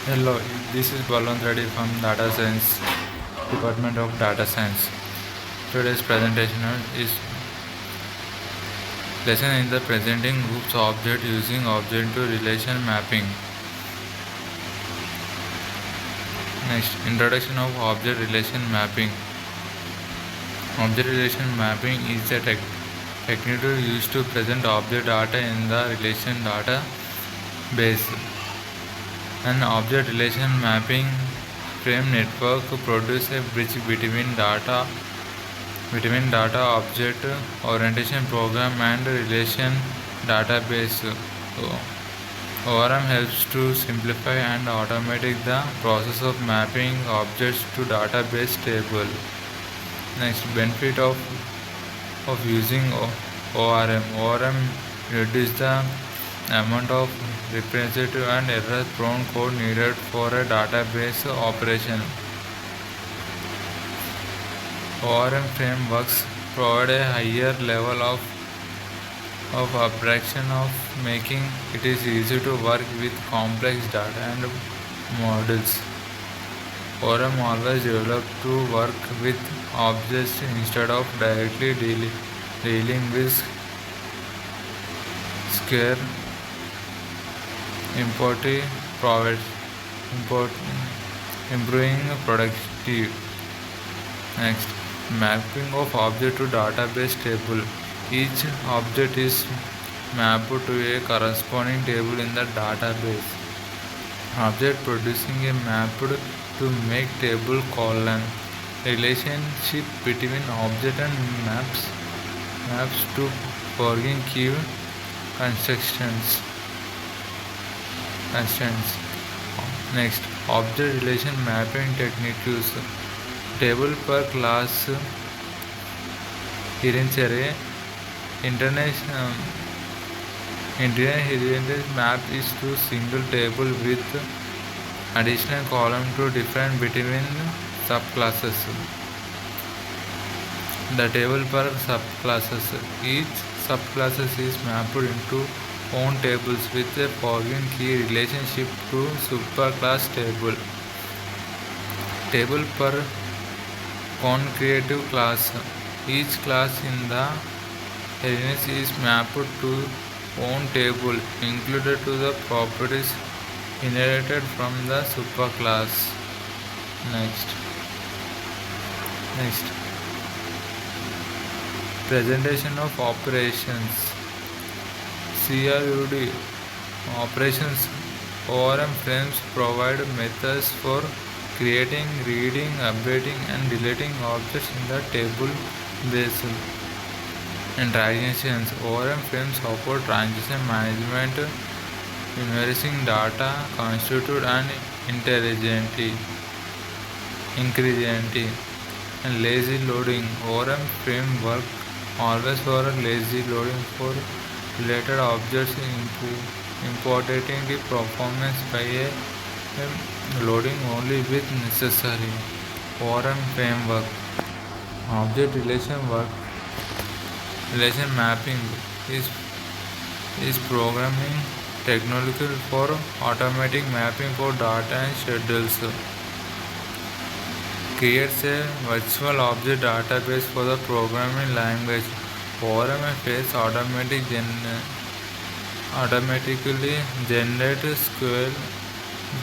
Hello, this is Balwant Reddy from Data Science, Department of Data Science. Today's presentation is lesson in the presenting groups object using object to relation mapping. Next, introduction of object relation mapping. Object relation mapping is a technique used to present object data in the relation data base. An object relation mapping frame network produces a bridge between data object orientation program and relation database. ORM helps to simplify and automate the process of mapping objects to database table. Next, benefit of using ORM. ORM reduces the amount of repetitive and error-prone code needed for a database operation. ORM frameworks provide a higher level of abstraction of making it is easy to work with complex data and models. ORM always developed to work with objects instead of directly dealing with scarce improving productivity. Next, mapping of object to database table. Each object is mapped to a corresponding table in the database. Object producing a map to make table column. Relationship between object and maps to following key constants. Next, object relation mapping techniques. Table per class array. Internal heritage map is to single table with additional column to different between subclasses. The table per subclasses. Each subclasses is mapped into own tables with a following key relationship to superclass table. Table per concretive class. Each class in the heritage is mapped to own table included to the properties inherited from the superclass. Next, presentation of operations. CRUD operations. ORM frames provide methods for creating, reading, updating and deleting objects in the table base. And transitions. ORM frames support transition management, inversing data, constitute and ingredient, and lazy loading. ORM framework always for lazy loading for related objects, importing the performance by a loading only with necessary. ORM framework. Object relation mapping is programming technology for automatic mapping for data and schedules. Creates a virtual object database for the programming language. ORMFS automatically generate SQL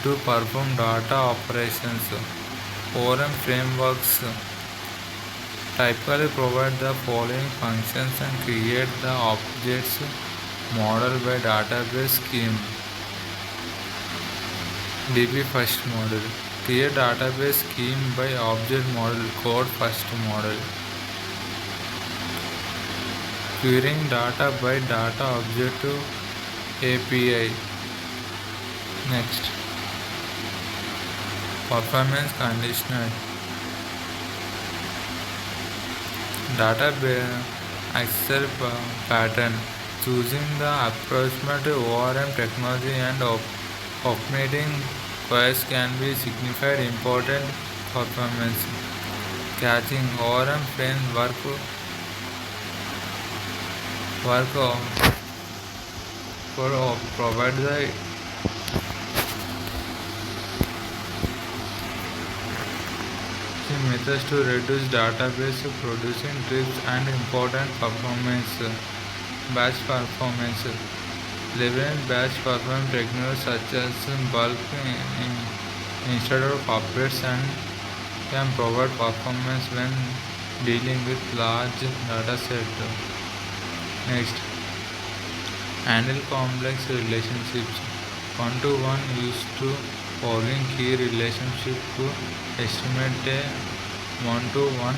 to perform data operations. ORM frameworks typically provide the following functions and create the objects model by database scheme. DB first model. Create database scheme by object model code first model. Querying data by data object API. Next, performance conditional. Data access pattern. Choosing the approximate ORM technology and operating course can be significant important performance. Catching. ORM framework provide the methods to reduce database producing trips and important performance. Batch performance. Leverage batch performance techniques such as bulk instead of upgrades and can provide performance when dealing with large data set. Next, handle complex relationships. One-to-one used to following key relationship to estimate a one-to-one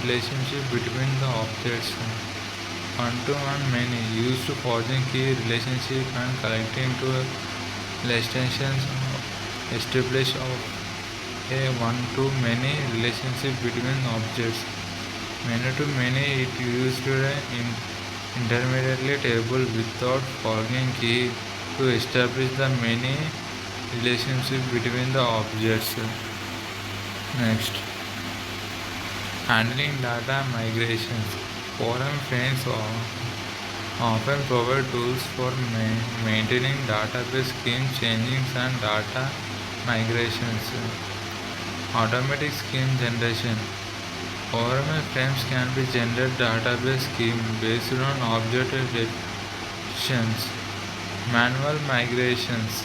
relationship between the objects. One-to-one many used to following key relationship and collecting to extensions establish of a one-to-many relationship between objects. Many-to-many it used an intermediate table without following key to establish the many relationship between the objects. Next, handling data migrations. Forum frames often provide tools for maintaining database scheme changings and data migrations. Automatic scheme generation. ORM frames can be generated database scheme based on object definitions. Manual migrations.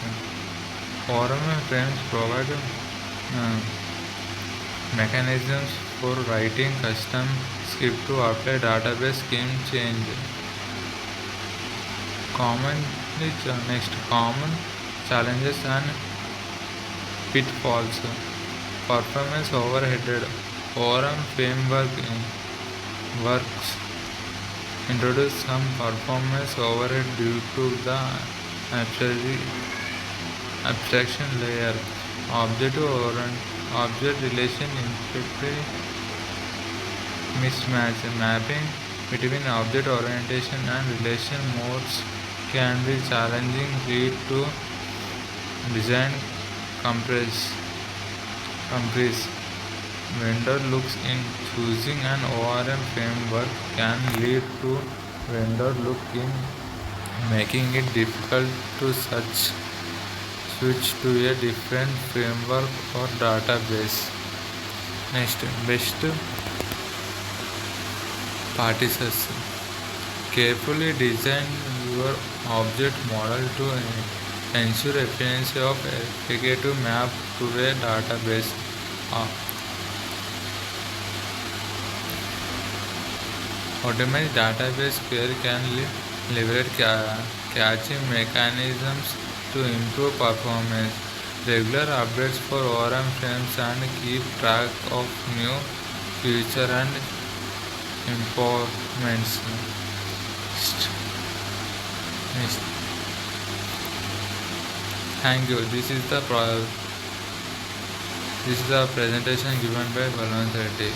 ORM frames provide mechanisms for writing custom script to apply database scheme change. Common challenges and pitfalls. Performance overheaded. ORM framework works introduce some performance overhead due to the abstraction layer. Object relation infinity mismatch. Mapping between object orientation and relation modes can be challenging, lead to design compress. Vendor looks in choosing an ORM framework can lead to vendor look in making it difficult to switch to a different framework or database. Next, best practices. Carefully design your object model to ensure efficiency of effective map to a database. Automated database query can leverage caching mechanisms to improve performance. Regular updates for ORM frames and keep track of new features and improvements. Thank you. This is the presentation given by Balwant Reddy.